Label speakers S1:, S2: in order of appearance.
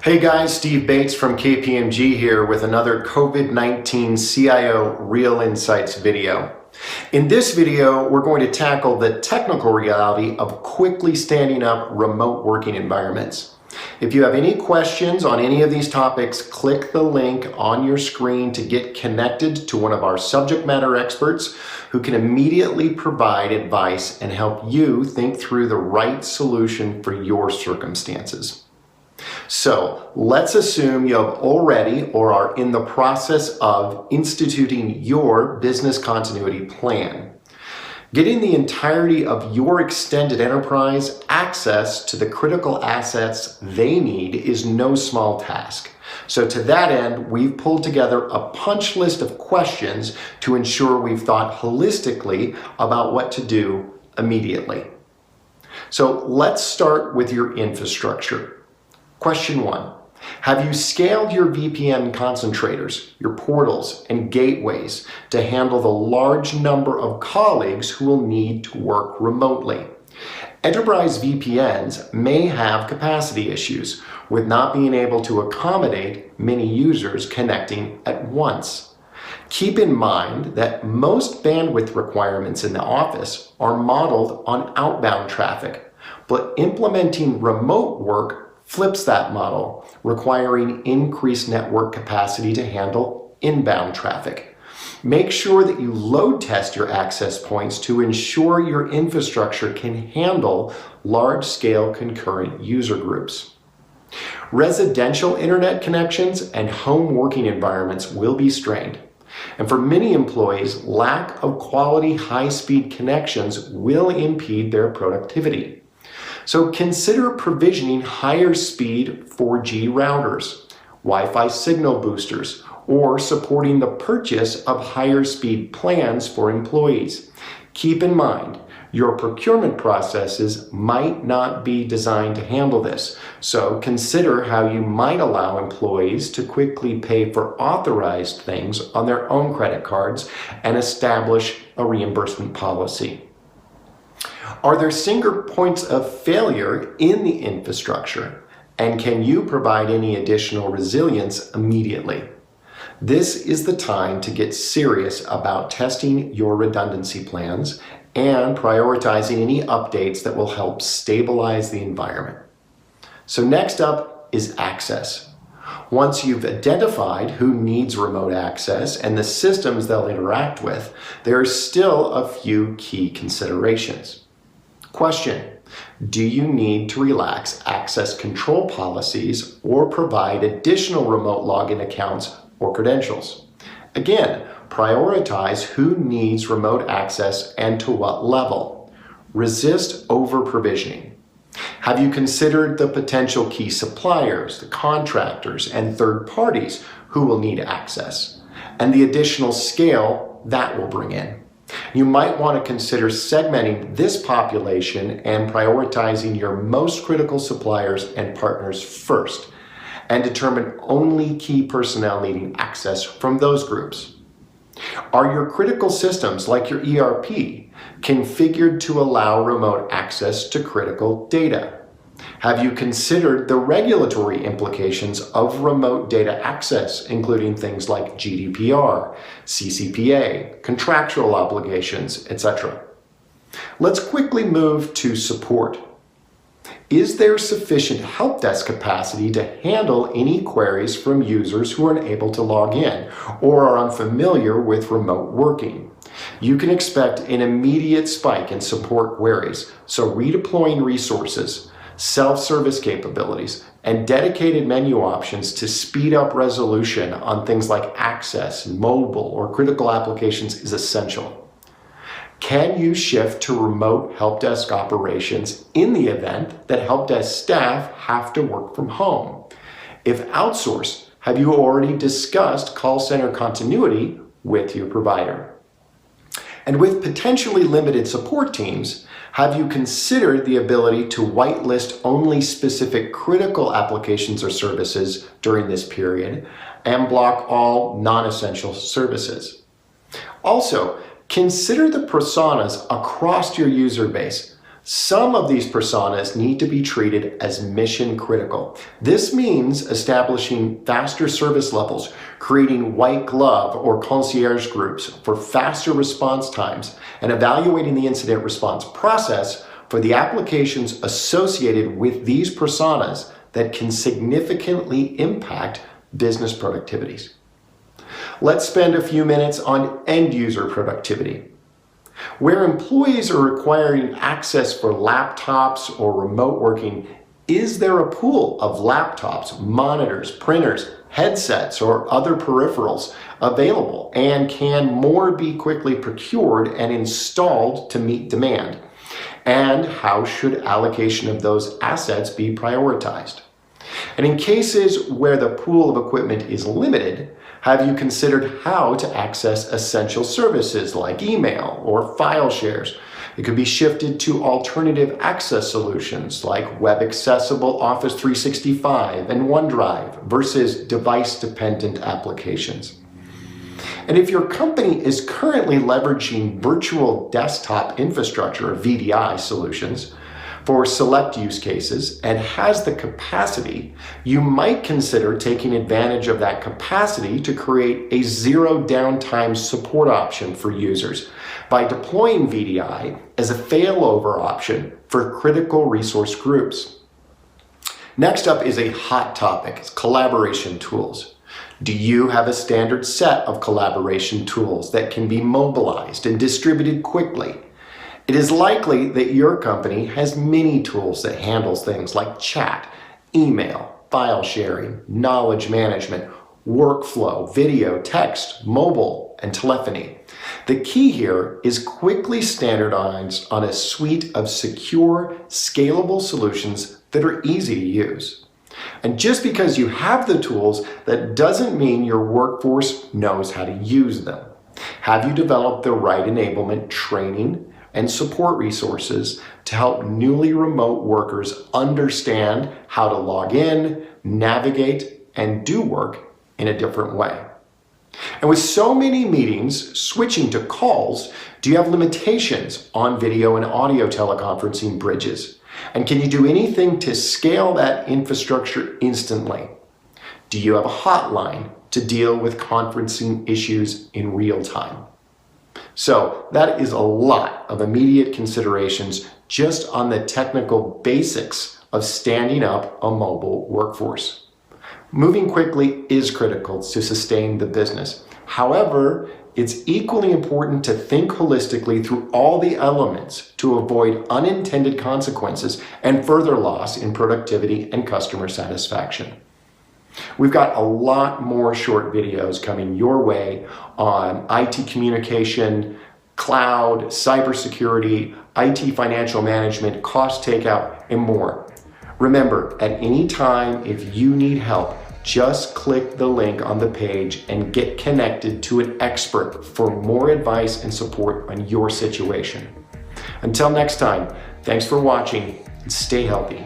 S1: Hey guys, Steve Bates from KPMG here with another COVID-19 CIO Real Insights video. In this video, we're going to tackle the technical reality of quickly standing up remote working environments. If you have any questions on any of these topics, click the link on your screen to get connected to one of our subject matter experts who can immediately provide advice and help you think through the right solution for your circumstances. So let's assume you have already or are in the process of instituting your business continuity plan. Getting the entirety of your extended enterprise access to the critical assets they need is no small task. So to that end, we've pulled together a punch list of questions to ensure we've thought holistically about what to do immediately. So let's start with your infrastructure. Question 1. Have you scaled your VPN concentrators, your portals, and gateways to handle the large number of colleagues who will need to work remotely? Enterprise VPNs may have capacity issues with not being able to accommodate many users connecting at once. Keep in mind that most bandwidth requirements in the office are modeled on outbound traffic, but implementing remote work flips that model, requiring increased network capacity to handle inbound traffic. Make sure that you load test your access points to ensure your infrastructure can handle large-scale concurrent user groups. Residential internet connections and home working environments will be strained. And for many employees, lack of quality high-speed connections will impede their productivity. So consider provisioning higher speed 4G routers, Wi-Fi signal boosters, or supporting the purchase of higher speed plans for employees. Keep in mind, your procurement processes might not be designed to handle this, so consider how you might allow employees to quickly pay for authorized things on their own credit cards and establish a reimbursement policy. Are there single points of failure in the infrastructure, and can you provide any additional resilience immediately? This is the time to get serious about testing your redundancy plans and prioritizing any updates that will help stabilize the environment. So next up is access. Once you've identified who needs remote access and the systems they'll interact with, there are still a few key considerations. Question: do you need to relax access control policies or provide additional remote login accounts or credentials? Again, prioritize who needs remote access and to what level. Resist over-provisioning. Have you considered the potential key suppliers, the contractors, and third parties who will need access, and the additional scale that will bring in? You might want to consider segmenting this population and prioritizing your most critical suppliers and partners first, and determine only key personnel needing access from those groups. Are your critical systems, like your ERP, configured to allow remote access to critical data? Have you considered the regulatory implications of remote data access, including things like GDPR, CCPA, contractual obligations, etc.? Let's quickly move to support. Is there sufficient help desk capacity to handle any queries from users who are unable to log in or are unfamiliar with remote working? You can expect an immediate spike in support queries, so redeploying resources, self-service capabilities, and dedicated menu options to speed up resolution on things like access, mobile, or critical applications is essential. Can you shift to remote help desk operations in the event that help desk staff have to work from home? If outsourced, have you already discussed call center continuity with your provider? And with potentially limited support teams, have you considered the ability to whitelist only specific critical applications or services during this period and block all non-essential services? Also, consider the personas across your user base. Some of these personas need to be treated as mission critical. This means establishing faster service levels, creating white glove or concierge groups for faster response times, and evaluating the incident response process for the applications associated with these personas that can significantly impact business productivities. Let's spend a few minutes on end user productivity. Where employees are requiring access for laptops or remote working, is there a pool of laptops, monitors, printers, headsets, or other peripherals available, and can more be quickly procured and installed to meet demand? And how should allocation of those assets be prioritized? And in cases where the pool of equipment is limited, have you considered how to access essential services like email or file shares? It could be shifted to alternative access solutions like web-accessible Office 365 and OneDrive versus device-dependent applications. And if your company is currently leveraging virtual desktop infrastructure or VDI solutions for select use cases and has the capacity, you might consider taking advantage of that capacity to create a zero downtime support option for users by deploying VDI as a failover option for critical resource groups. Next up is a hot topic, it's collaboration tools. Do you have a standard set of collaboration tools that can be mobilized and distributed quickly? It is likely that your company has many tools that handles things like chat, email, file sharing, knowledge management, workflow, video, text, mobile, and telephony. The key here is quickly standardize on a suite of secure, scalable solutions that are easy to use. And just because you have the tools, that doesn't mean your workforce knows how to use them. Have you developed the right enablement, training, and support resources to help newly remote workers understand how to log in, navigate, and do work in a different way? And with so many meetings switching to calls, do you have limitations on video and audio teleconferencing bridges? And can you do anything to scale that infrastructure instantly? Do you have a hotline to deal with conferencing issues in real time? So that is a lot of immediate considerations just on the technical basics of standing up a mobile workforce. Moving quickly is critical to sustain the business. However, it's equally important to think holistically through all the elements to avoid unintended consequences and further loss in productivity and customer satisfaction. We've got a lot more short videos coming your way on IT communication, cloud, cybersecurity, IT financial management, cost takeout, and more. Remember, at any time, if you need help, just click the link on the page and get connected to an expert for more advice and support on your situation. Until next time, thanks for watching and stay healthy.